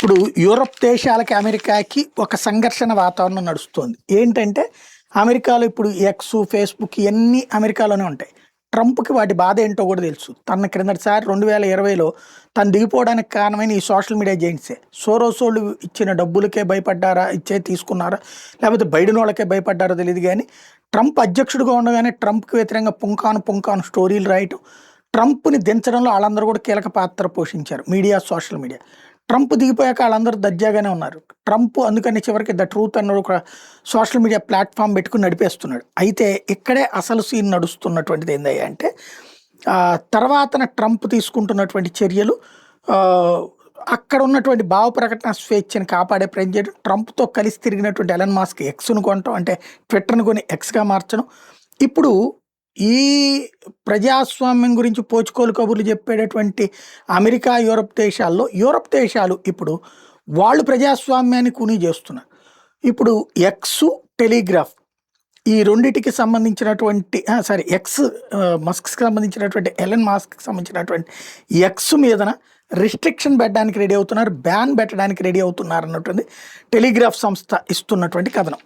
ఇప్పుడు యూరప్ దేశాలకి అమెరికాకి ఒక సంఘర్షణ వాతావరణం నడుస్తుంది. ఏంటంటే అమెరికాలో ఇప్పుడు ఎక్స్, ఫేస్‌బుక్ ఇయన్నీ అమెరికాలోనే ఉంటాయి. ట్రంప్‌కి వాటి బాధ ఏంటో కూడా తెలుసు. తన క్రిందటిసారి 2020లో తను దిగిపోవడానికి కారణమైన ఈ సోషల్ మీడియా జెయింట్సే. సోరోసోళ్ళు ఇచ్చిన డబ్బులకే భయపడ్డారా? తీసుకున్నారా? లేకపోతే బైడెనోళ్ళకే భయపడ్డారో తెలీదు గానీ, ట్రంప్ అధ్యక్షుడిగా ఉండగానే ట్రంప్‌కి వ్యతిరేకంగా పుంకాను స్టోరీలు రాయటం, ట్రంప్‌ని దించడంలో ఆళ్ళందరూ కూడా కీలక పాత్ర పోషించారు. Social media. ట్రంప్ దిగిపోయాక ఆళ్ళందరూ దర్జాగానే ఉన్నారు. ట్రంప్ అందుకని చివరికి ద ట్రూత్ అన్న ఒక సోషల్ మీడియా ప్లాట్‌ఫార్మ్ పెట్టుకొని నడిపేస్తున్నాడు. అయితే ఇక్కడే అసలు సీన్ నడుస్తున్నటువంటిది ఏందయ్యా అంటే తర్వాతన ట్రంప్ తీసుకుంటున్నటువంటి చర్యలు అక్కడ ఉన్నటువంటి భావ ప్రకటన స్వేచ్ఛను కాపాడే ప్రయత్నం చేయడం, ట్రంప్‌తో కలిసి తిరిగినటువంటి ఎలన్ మాస్క్ ఎక్స్‌ను కొనటం, అంటే ట్విట్టర్‌ని కొని ఎక్స్‌గా మార్చడం. ఇప్పుడు ఈ ప్రజాస్వామ్యం గురించి పోచుకోలు కబుర్లు చెప్పేటటువంటి అమెరికా, యూరప్ దేశాలు ఇప్పుడు వాళ్ళు ప్రజాస్వామ్యాన్ని కూనీ చేస్తున్నారు. ఇప్పుడు ఎక్స్, టెలిగ్రాఫ్ ఈ రెండిటికి సంబంధించినటువంటి ఎక్స్ మస్క్‌కి సంబంధించినటువంటి ఎలన్ మాస్క్‌కి సంబంధించినటువంటి ఎక్స్ మీదన రిస్ట్రిక్షన్ పెట్టడానికి రెడీ అవుతున్నారు. బ్యాన్ పెట్టడానికి రెడీ అవుతున్నారు అన్నటువంటి టెలిగ్రాఫ్ సంస్థ ఇస్తున్నటువంటి కథనం.